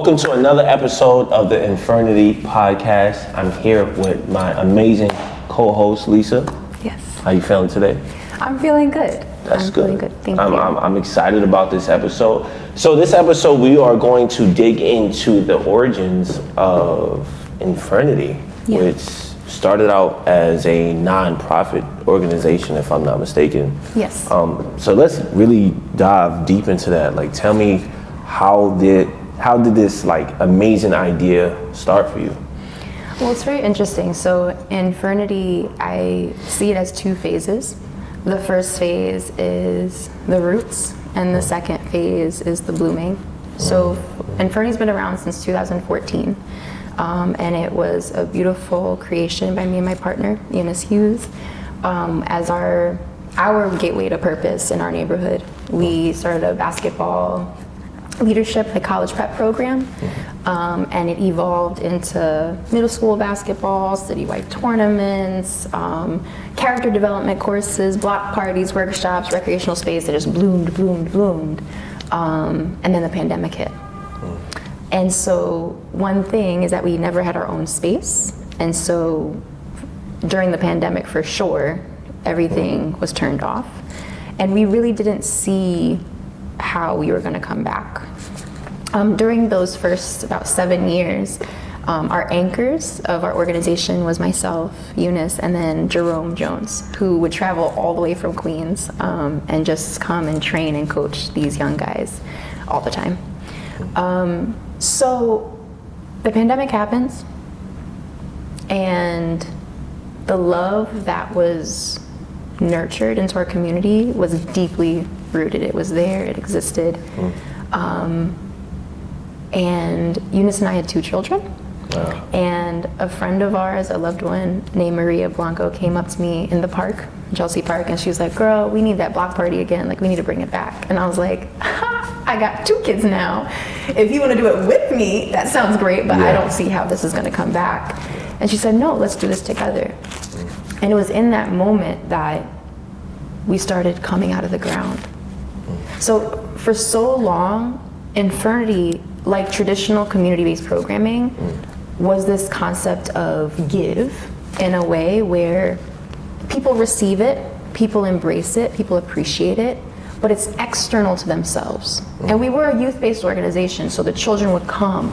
Welcome to another episode of the Infirnity podcast. I'm here with my amazing co-host, Lisa. Yes. How you feeling today? I'm feeling good. That's good. Feeling good. Thank you. I'm excited about this episode. So this episode, we are going to dig into the origins of Infirnity, which started out as a non-profit organization, if I'm not mistaken. Yes. So let's really dive deep into that. Like, tell me, how did this like amazing idea start for you? Well, it's very interesting. So Infirnity, I see it as two phases. The first phase is the roots, and the second phase is the blooming. So Infirnity's been around since 2014, and it was a beautiful creation by me and my partner, Eunice Hughes, as our gateway to purpose in our neighborhood. We started a basketball leadership, a college prep program, and it evolved into middle school basketball, citywide tournaments, character development courses, block parties, workshops, recreational space. It just bloomed. And then the pandemic hit. And so one thing is that we never had our own space. And so during the pandemic, for sure, everything was turned off. And we really didn't see how we were going to come back. During those first about 7 years, our anchors of our organization was myself, Eunice, and then Jerome Jones, who would travel all the way from Queens and just come and train and coach these young guys all the time. So the pandemic happens, and the love that was nurtured into our community was deeply rooted. It was there, it existed. And Eunice and I had 2 children. Wow. And a friend of ours, a loved one named Maria Blanco, came up to me in the park, Chelsea Park, and she was like, "Girl, we need that block party again. Like, we need to bring it back." And I was like, I got 2 kids now. If you want to do it with me, that sounds great, but I don't see how this is going to come back. And she said, "No, let's do this together." And it was in that moment that we started coming out of the ground. So for so long, Infirnity, like traditional community-based programming, was this concept of give in a way where people receive it, people embrace it, people appreciate it, but it's external to themselves. And we were a youth-based organization, so the children would come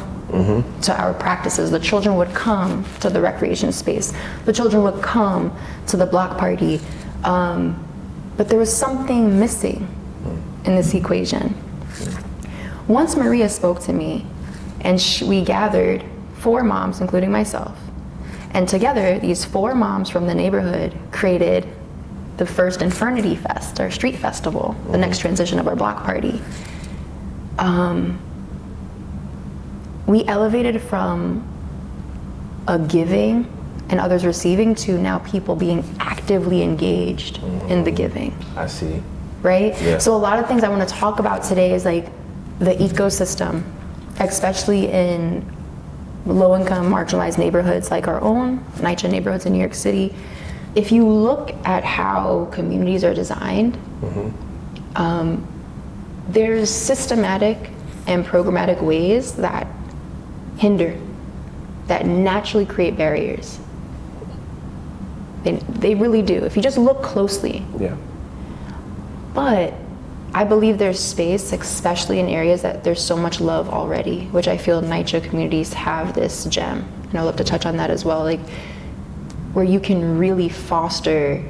to our practices, the children would come to the recreation space, the children would come to the block party, but there was something missing in this equation. Once Maria spoke to me, and we gathered 4 moms, including myself, and together these 4 moms from the neighborhood created the first Infirnity Fest, our street festival, the next transition of our block party. We elevated from a giving and others receiving to now people being actively engaged in the giving. I see. Right? Yeah. So a lot of things I want to talk about today is like the ecosystem, especially in low-income, marginalized neighborhoods like our own, NYCHA neighborhoods in New York City. If you look at how communities are designed, there's systematic and programmatic ways that hinder, that naturally create barriers. They really do, if you just look closely. Yeah. But I believe there's space, especially in areas that there's so much love already, which I feel NYCHA communities have this gem. And I'd love to touch on that as well, like where you can really foster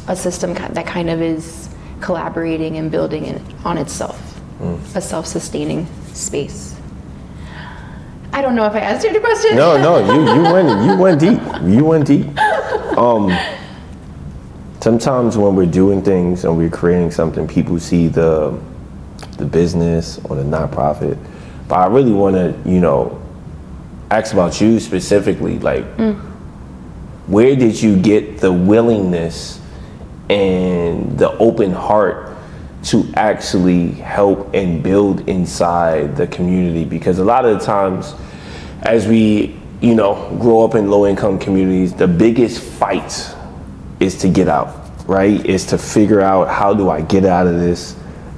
a system that kind of is collaborating and building on itself, a self-sustaining space. I don't know if I answered your question. No, you went deep. You went deep. Sometimes when we're doing things and we're creating something, people see the business or the nonprofit. But I really want to, ask about you specifically. Like, where did you get the willingness and the open heart to actually help and build inside the community? Because a lot of the times, as we, grow up in low-income communities, the biggest fight is to get out, right? Is to figure out, how do I get out of this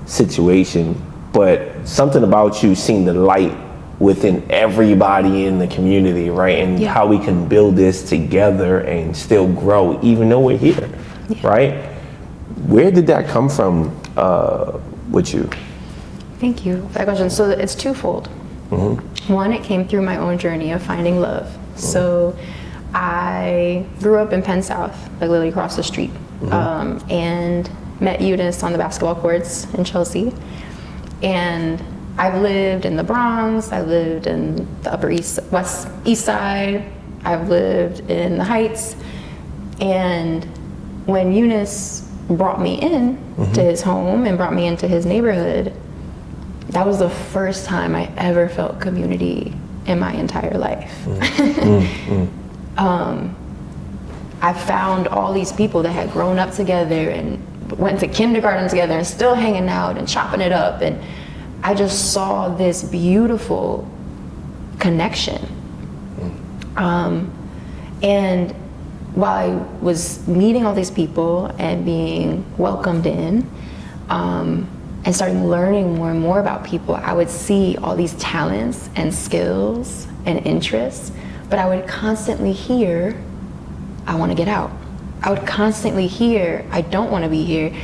situation? but something about you seeing the light within everybody in the community, right? And how we can build this together and still grow, even though we're here, right? Where did that come from with you? Thank you for that question. So it's twofold. One, it came through my own journey of finding love. So I grew up in Penn South, like literally across the street, and met Eunice on the basketball courts in Chelsea. And I've lived in the Bronx, I've lived in the Upper East Side, I've lived in the Heights. And when Eunice brought me in to his home and brought me into his neighborhood, that was the first time I ever felt community in my entire life. I found all these people that had grown up together and went to kindergarten together and still hanging out and chopping it up. And I just saw this beautiful connection. And while I was meeting all these people and being welcomed in, and starting learning more and more about people, I would see all these talents and skills and interests, but I would constantly hear, I want to get out. I would constantly hear, I don't want to be here,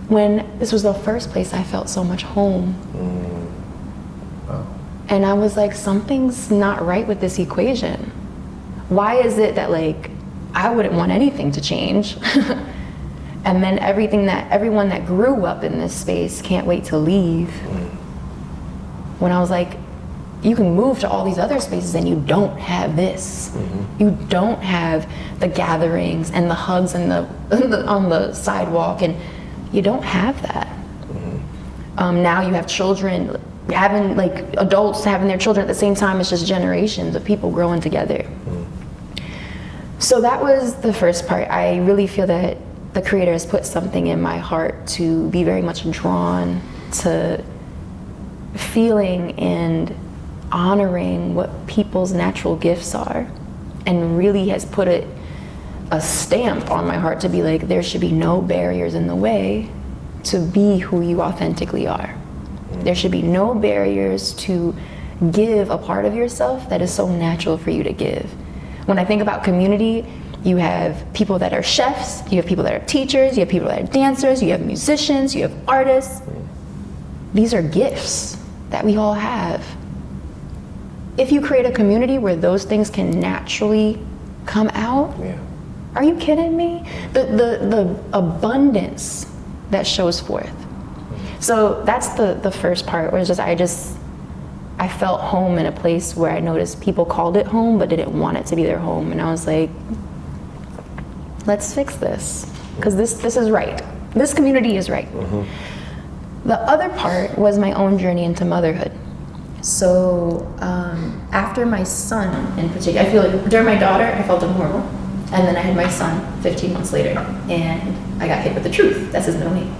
when this was the first place I felt so much home. And I was like, something's not right with this equation. Why is it that like, I wouldn't want anything to change? And then everyone that grew up in this space can't wait to leave. When I was like, you can move to all these other spaces and you don't have this. You don't have the gatherings and the hugs and on the sidewalk, and you don't have that. Now you have children having, like adults having their children at the same time. It's just generations of people growing together. So that was the first part. I really feel that the Creator has put something in my heart to be very much drawn to feeling and honoring what people's natural gifts are, and really has put a stamp on my heart to be like, there should be no barriers in the way to be who you authentically are. There should be no barriers to give a part of yourself that is so natural for you to give. When I think about community, you have people that are chefs, you have people that are teachers, you have people that are dancers, you have musicians, you have artists. These are gifts that we all have. If you create a community where those things can naturally come out, are you kidding me? The abundance that shows forth. So that's the first part, where it's just I felt home in a place where I noticed people called it home but didn't want it to be their home. And I was like, let's fix this, because this is right. This community is right. The other part was my own journey into motherhood. So after my son in particular, I feel like during my daughter, I felt horrible. And then I had my son 15 months later, and I got hit with the truth. That's his middle name.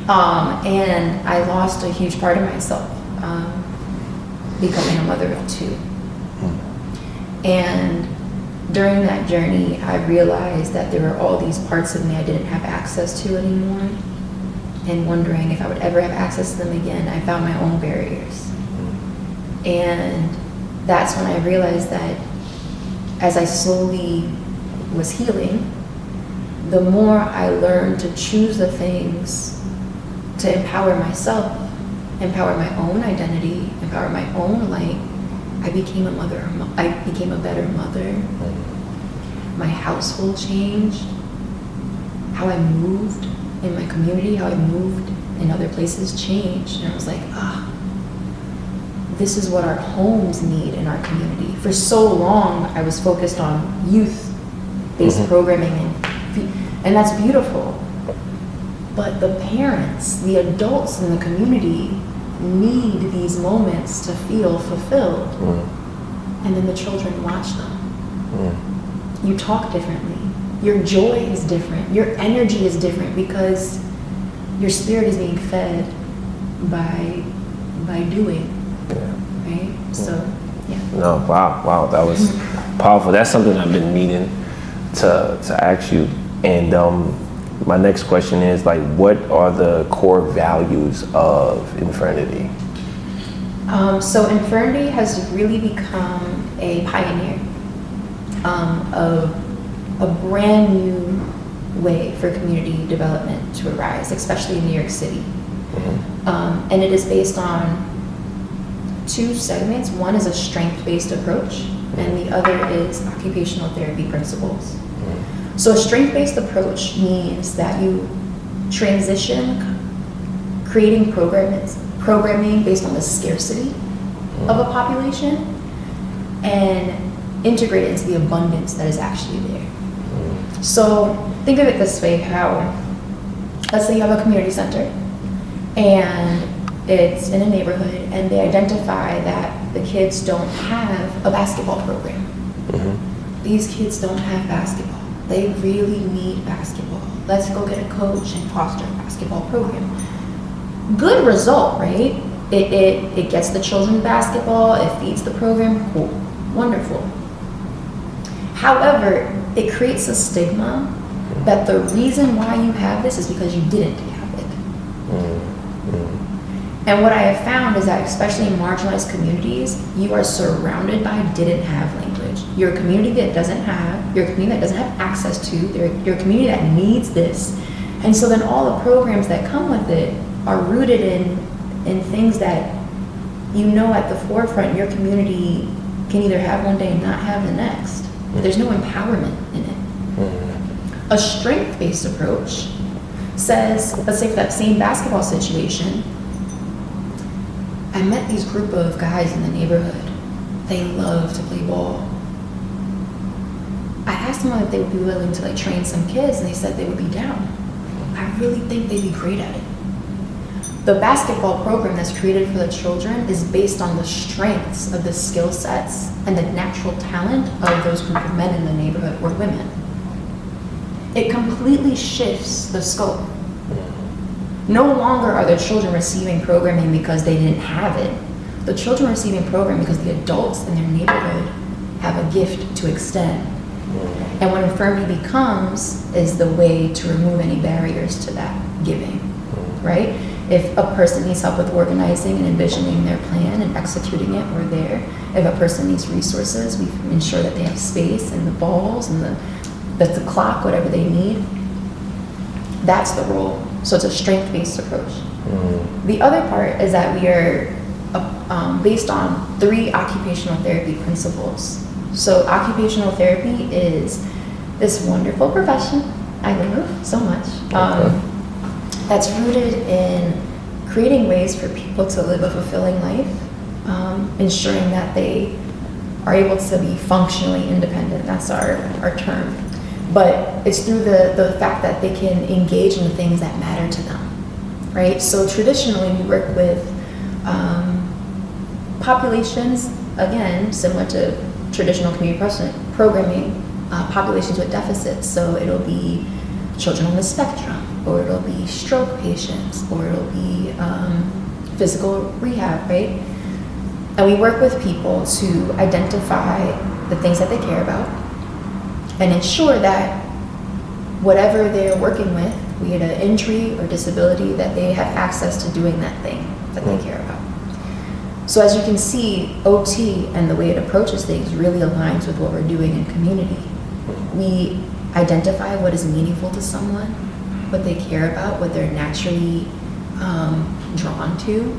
And I lost a huge part of myself, becoming a mother of two. And during that journey, I realized that there were all these parts of me I didn't have access to anymore, and wondering if I would ever have access to them again. I found my own barriers. And that's when I realized that as I slowly was healing, the more I learned to choose the things to empower myself, empower my own identity, empower my own light, I became a mother. I became a better mother. My household changed. How I moved in my community, how I moved in other places changed. And I was like, this is what our homes need in our community. For so long, I was focused on youth-based programming, and that's beautiful. But the parents, the adults in the community, need these moments to feel fulfilled. And then the children watch them. You talk differently. Your joy is different. Your energy is different, because your spirit is being fed by doing. Right? So, yeah. No, wow, that was powerful. That's something I've been needing to ask you. And my next question is like, what are the core values of Infirnity? So Infirnity has really become a pioneer of a brand new way for community development to arise, especially in New York City. And it is based on two segments. One is a strength-based approach, and the other is occupational therapy principles. So a strength-based approach means that you transition creating programming based on the scarcity of a population and integrate it into the abundance that is actually there. So think of it this way, how, let's say you have a community center and it's in a neighborhood and they identify that the kids don't have a basketball program. These kids don't have basketball. They really need basketball. Let's go get a coach and foster a basketball program. Good result, right? It gets the children basketball, it feeds the program, cool, wonderful. However, it creates a stigma that the reason why you have this is because you didn't have it. And what I have found is that especially in marginalized communities, you are surrounded by didn't have language. You're a community that doesn't have, you're a community that doesn't have access to, you're a community that needs this. And so then all the programs that come with it are rooted in things that you know at the forefront your community can either have one day and not have the next. There's no empowerment in it. A strength-based approach says, let's say for that same basketball situation, I met these group of guys in the neighborhood. They love to play ball. I asked them if they would be willing to like train some kids, and they said they would be down. I really think they'd be great at it. The basketball program that's created for the children is based on the strengths of the skill sets and the natural talent of those group of men in the neighborhood or women. It completely shifts the scope. No longer are the children receiving programming because they didn't have it. The children are receiving programming because the adults in their neighborhood have a gift to extend. And what Infirmity becomes is the way to remove any barriers to that giving, right? If a person needs help with organizing and envisioning their plan and executing it, we're there. If a person needs resources, we ensure that they have space and the balls and the clock, whatever they need. That's the role. So it's a strength-based approach. The other part is that we are based on 3 occupational therapy principles. So occupational therapy is this wonderful profession I love so much. That's rooted in creating ways for people to live a fulfilling life, ensuring that they are able to be functionally independent. That's our term. But it's through the fact that they can engage in the things that matter to them, right? So traditionally we work with populations, again, similar to traditional community programming, populations with deficits. So it'll be children on the spectrum, or it'll be stroke patients, or it'll be physical rehab, right? And we work with people to identify the things that they care about and ensure that whatever they're working with, be it an injury or disability, that they have access to doing that thing that they care about. So as you can see, OT and the way it approaches things really aligns with what we're doing in community. We identify what is meaningful to someone, what they care about, what they're naturally drawn to,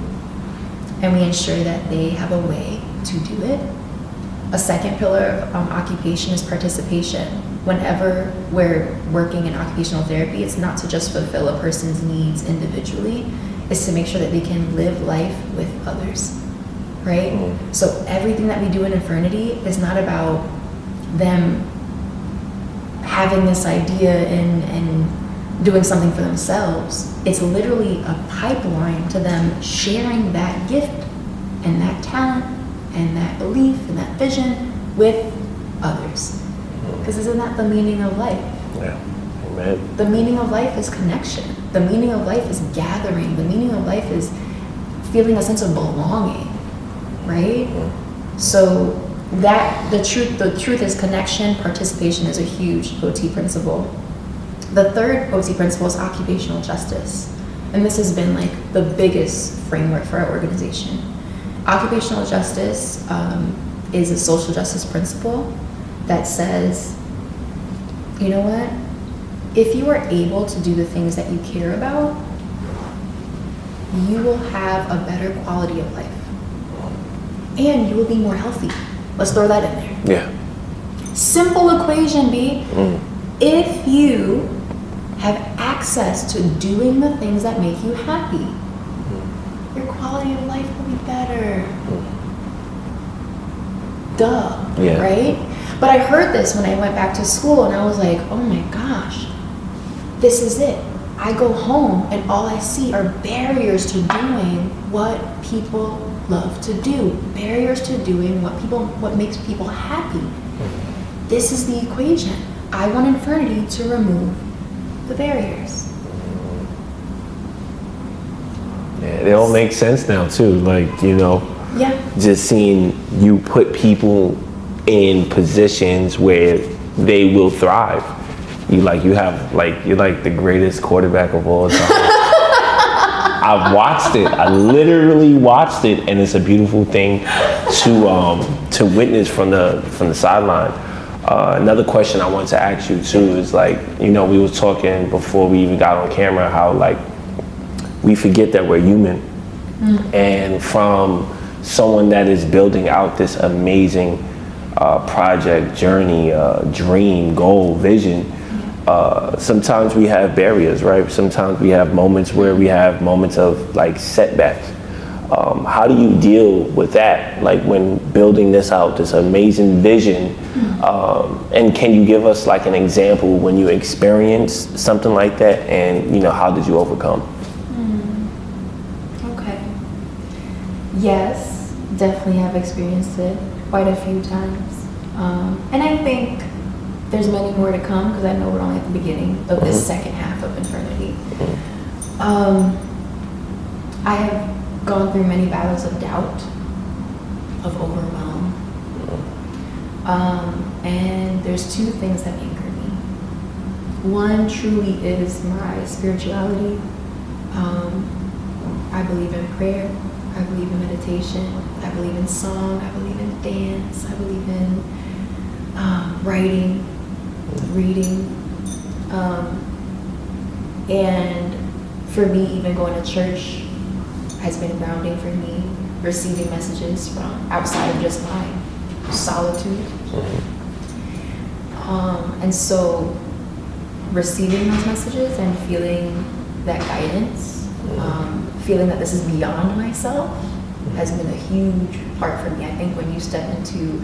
and we ensure that they have a way to do it. A second pillar of occupation is participation. Whenever we're working in occupational therapy, it's not to just fulfill a person's needs individually, it's to make sure that they can live life with others, right? So everything that we do in Infirnity is not about them having this idea and doing something for themselves. It's literally a pipeline to them sharing that gift and that talent and that belief and that vision with others. Because isn't that the meaning of life? Yeah. Amen. The meaning of life is connection. The meaning of life is gathering. The meaning of life is feeling a sense of belonging, right? So that the truth is connection. Participation is a huge OT principle. The third OC principle is occupational justice. And this has been like the biggest framework for our organization. Occupational justice is a social justice principle that says, you know what? If you are able to do the things that you care about, you will have a better quality of life. And you will be more healthy. Let's throw that in there. Yeah. Simple equation, B. If you have access to doing the things that make you happy, your quality of life will be better. Duh, Yeah. right? But I heard this when I went back to school and I was like, oh my gosh, this is it. I go home and all I see are barriers to doing what people love to do, barriers to doing what makes people happy. This is the equation. I want Infirnity to remove the barriers. Yeah, it all makes sense now too. Like, you know, Yeah. just seeing you put people in positions where they will thrive. You're like the greatest quarterback of all time. I've watched it. I literally watched it, and it's a beautiful thing to witness from the sideline. Another question I want to ask you too is, like, you know, we was talking before we even got on camera how, like, we forget that we're human. And from someone that is building out this amazing project, journey, dream, goal, vision, sometimes we have barriers, right? Sometimes we have moments where we have moments of like setbacks. How do you deal with that? Like when building this out, this amazing vision, and can you give us like an example when you experienced something like that, and you know, how did you overcome? Okay. Yes, definitely have experienced it quite a few times. And I think there's many more to come because I know we're only at the beginning of this second half of Infirnity. I have gone through many battles of doubt, of overwhelm. And there's two things that anchor me. One truly is my spirituality. I believe in prayer. I believe in meditation. I believe in song. I believe in dance. I believe in writing, reading. And for me, even going to church has been grounding for me, receiving messages from outside of just my solitude. And so receiving those messages and feeling that guidance, feeling that this is beyond myself has been a huge part for me. I think when you step into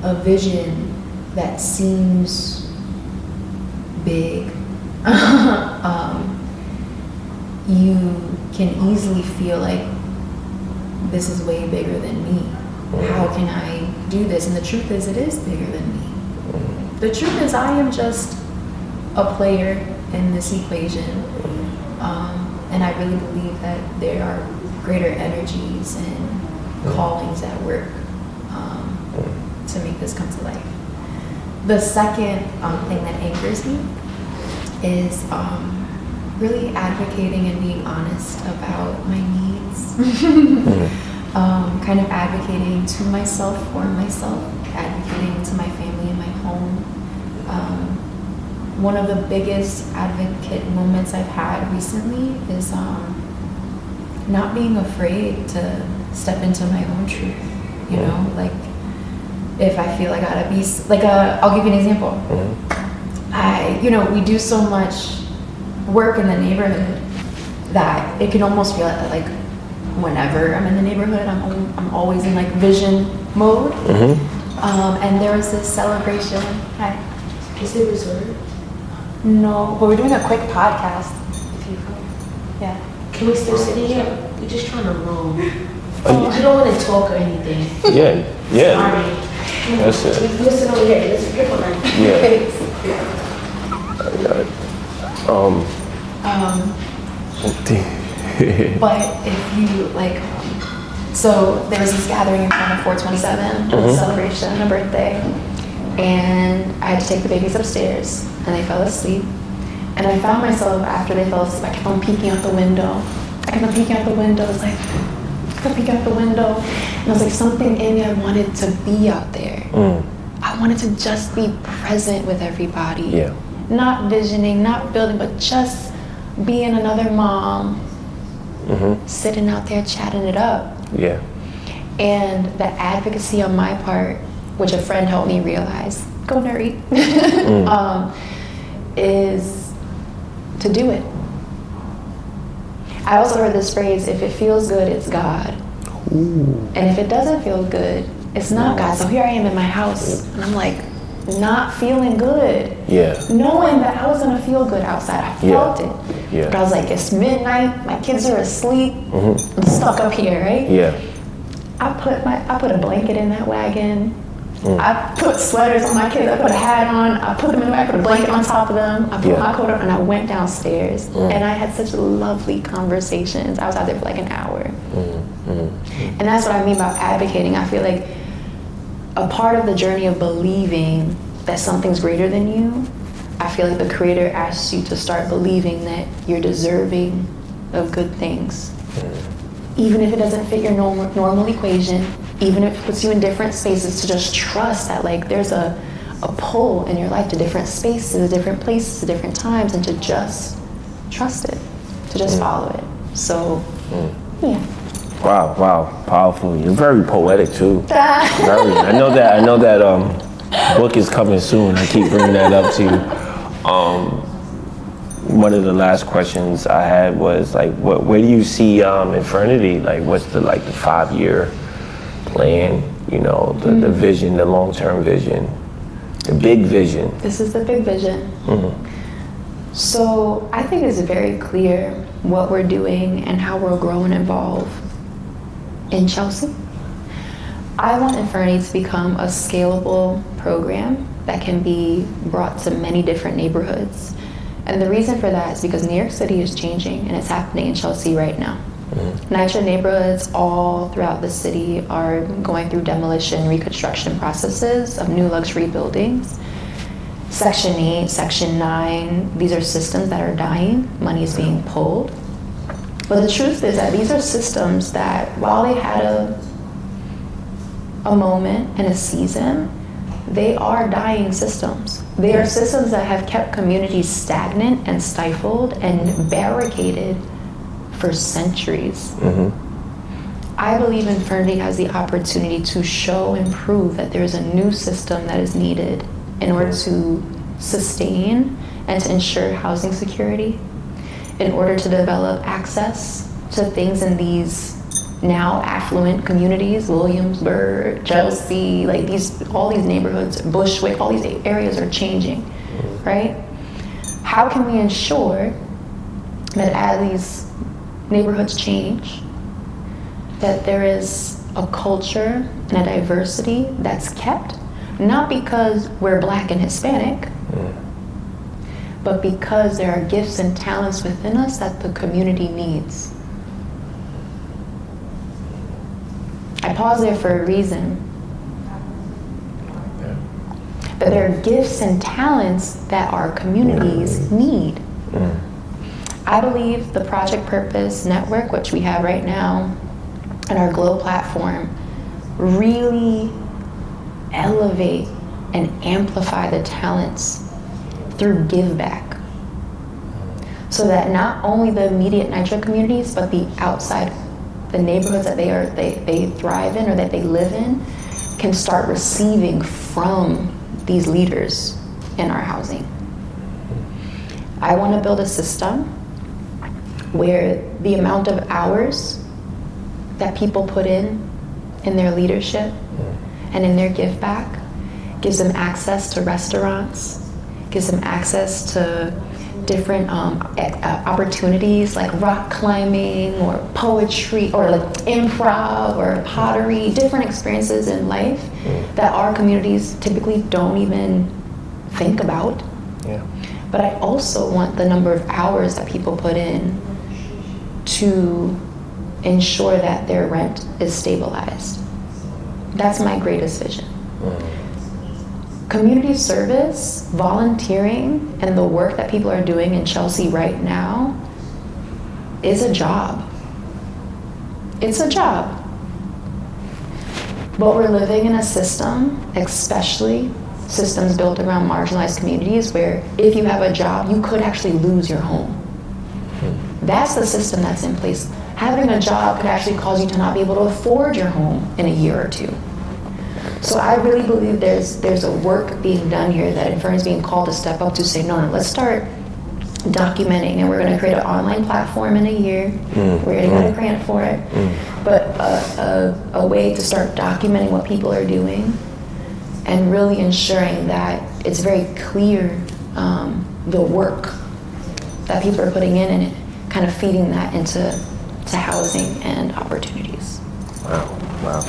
a vision that seems big, you can easily feel like this is way bigger than me. How can I do this? And the truth is, it is bigger than me. The truth is, I am just a player in this equation. And I really believe that there are greater energies and callings at work to make this come to life. The second thing that anchors me is really advocating and being honest about my needs. Kind of advocating to myself, for myself, advocating to my family and my home. One of the biggest advocate moments I've had recently is not being afraid to step into my own truth. You know, like if I feel I gotta be, like I'll give you an example. We do so much work in the neighborhood that it can almost feel like whenever I'm in the neighborhood, I'm always in like vision mode. And there was this celebration. Hi. Is it reserved? No, but we're doing a quick podcast. If you go. Yeah. Can we still sit here? We're just trying to roam. I don't want to talk or anything. Yeah. Sorry. That's it. Listen over here. Listen careful now. Yeah. I got it. But if you like, so there was this gathering in front of 427, a celebration, a birthday, and I had to take the babies upstairs, and they fell asleep. And I found myself, after they fell asleep, I kept on peeking out the window. It's like, I kept peeking out the window. And I was like, something in me, I wanted to be out there. I wanted to just be present with everybody. Yeah. Not visioning, not building, but just being another mom, sitting out there chatting it up. Yeah. And the advocacy on my part, which a friend helped me realize, go nerdy, is to do it. I also heard this phrase, if it feels good, it's God. Ooh. And if it doesn't feel good, it's not God. So here I am in my house, and I'm like, not feeling good. Yeah. Knowing that I was gonna feel good outside. I felt it. Yeah. But I was like, it's midnight, my kids are asleep, I'm stuck up here, right? Yeah. I put a blanket in that wagon. I put sweaters on my kids. I put a hat on. I put them in the wagon, put a blanket on top of them. I put my coat on, and I went downstairs. And I had such lovely conversations. I was out there for like an hour. And that's what I mean by advocating. I feel like a part of the journey of believing that something's greater than you, I feel like the Creator asks you to start believing that you're deserving of good things. Even if it doesn't fit your normal equation, even if it puts you in different spaces, to just trust that like there's a pull in your life to different spaces, different places, different times, and to just trust it, to just follow it. So, yeah. Wow, powerful. You're very poetic too. Very. I know that book is coming soon. I keep bringing that up to you. One of the last questions I had was like, where do you see Infirnity? Like, what's the 5-year plan? You know, the vision, the long-term vision, the big vision. This is the big vision. So I think it's very clear what we're doing and how we'll grow and evolve in Chelsea. I want Infirnity to become a scalable program that can be brought to many different neighborhoods. And the reason for that is because New York City is changing, and it's happening in Chelsea right now. NYCHA neighborhoods all throughout the city are going through demolition, reconstruction processes of new luxury buildings. Section 8, Section 9, these are systems that are dying, money is being pulled. But the truth is that these are systems that, while they had a moment and a season, they are dying systems. They are systems that have kept communities stagnant and stifled and barricaded for centuries. I believe Infirnity has the opportunity to show and prove that there's a new system that is needed in order to sustain and to ensure housing security, in order to develop access to things in these now affluent communities, Williamsburg, Chelsea, like all these neighborhoods, Bushwick, all these areas are changing, right? How can we ensure that as these neighborhoods change, that there is a culture and a diversity that's kept, not because we're Black and Hispanic, but because there are gifts and talents within us that the community needs. I pause there for a reason. But there are gifts and talents that our communities need. I believe the Project Purpose Network, which we have right now, and our Glow platform, really elevate and amplify the talents through give back. So that not only the immediate NYCHA communities, but the outside, the neighborhoods that they thrive in or that they live in, can start receiving from these leaders in our housing. I want to build a system where the amount of hours that people put in their leadership and in their give back gives them access to restaurants, gives them access to different opportunities like rock climbing or poetry or like improv or pottery, different experiences in life that our communities typically don't even think about. But I also want the number of hours that people put in to ensure that their rent is stabilized. That's my greatest vision. community service, volunteering, and the work that people are doing in Chelsea right now is a job. It's a job. But we're living in a system, especially systems built around marginalized communities, where if you have a job, you could actually lose your home. That's the system that's in place. Having a job could actually cause you to not be able to afford your home in a year or two. So I really believe there's a work being done here that Infirnity is being called to step up to say, no, let's start documenting, and we're going to create an online platform in a year. We're going to get a grant for it. But a way to start documenting what people are doing and really ensuring that it's very clear the work that people are putting in, and it kind of feeding that into housing and opportunities. Wow. Yeah.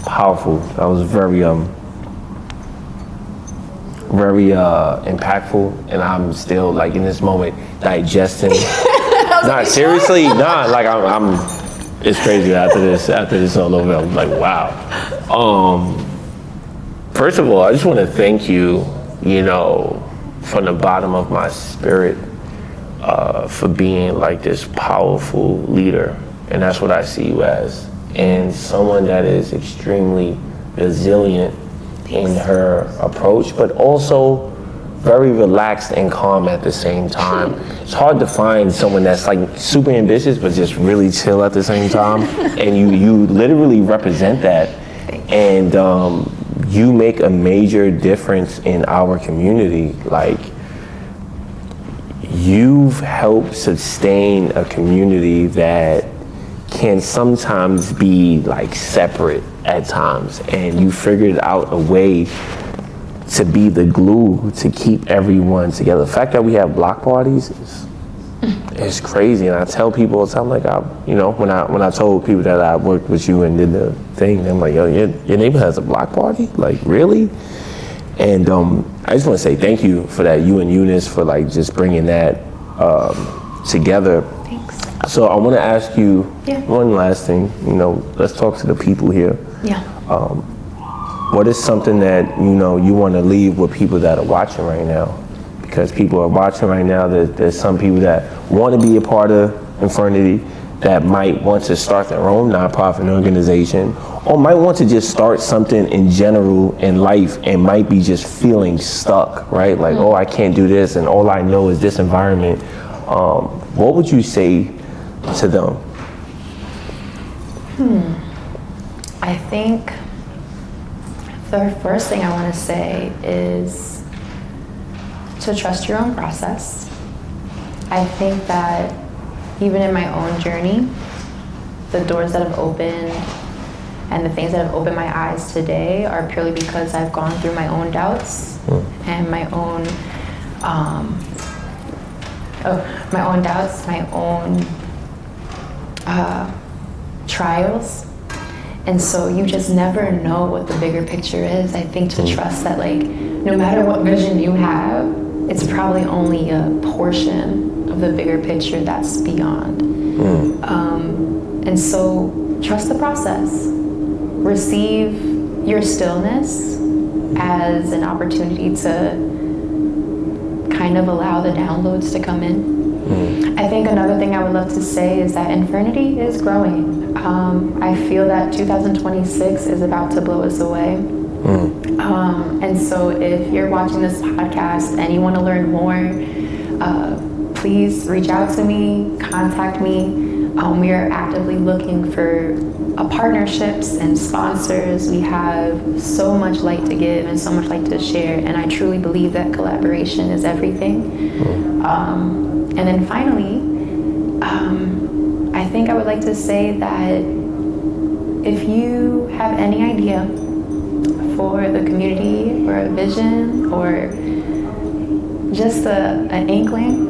Powerful. That was very impactful, and I'm still like in this moment digesting. Not seriously, like I'm. It's crazy after this all over. I'm like, wow. First of all, I just want to thank you, from the bottom of my spirit, for being like this powerful leader, and that's what I see you as, and someone that is extremely resilient in her approach, but also very relaxed and calm at the same time. It's hard to find someone that's like super ambitious but just really chill at the same time, and you literally represent that, and you make a major difference in our community. Like, you've helped sustain a community that can sometimes be like separate at times, and you figured out a way to be the glue to keep everyone together. The fact that we have block parties is crazy, and I tell people all the time, like, when I told people that I worked with you and did the thing, I'm like, yo, your neighbor has a block party? Like, really? And I just want to say thank you for that, you and Eunice, for like just bringing that together. Thanks. So I want to ask you one last thing. Let's talk to the people here. Yeah. What is something that you want to leave with people that are watching right now? Because people are watching right now. There's some people that want to be a part of Infirnity, that might want to start their own nonprofit organization, or might want to just start something in general in life and might be just feeling stuck, right? Like, oh, I can't do this, and all I know is this environment. What would you say to them? I think the first thing I want to say is to trust your own process. I think that even in my own journey, the doors that have opened and the things that have opened my eyes today are purely because I've gone through my own doubts and my own trials. And so you just never know what the bigger picture is. I think to trust that, like, no matter what vision you have, it's probably only a portion of the bigger picture that's beyond. And so trust the process. Receive your stillness as an opportunity to kind of allow the downloads to come in. I think another thing I would love to say is that Infirnity is growing. I feel that 2026 is about to blow us away. And so if you're watching this podcast and you want to learn more, please reach out to me, contact me. We are actively looking for partnerships and sponsors. We have so much light to give and so much light to share, and I truly believe that collaboration is everything. And then finally, I think I would like to say that if you have any idea for the community or a vision or just an inkling,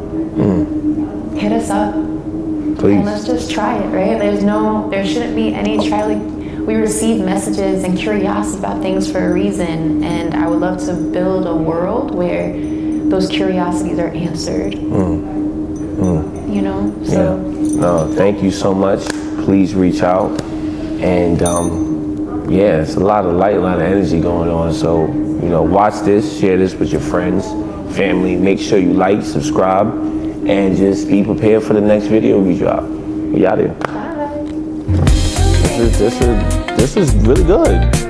hit us up. Please. And let's just try it, right? There shouldn't be any trial. We receive messages and curiosity about things for a reason, and I would love to build a world where those curiosities are answered. So. No, thank you so much. Please reach out, and it's a lot of light, a lot of energy going on. So You know, watch this, share this with your friends, family. Make sure you like, subscribe, and just be prepared for the next video we drop. We out here. Bye. This is really good.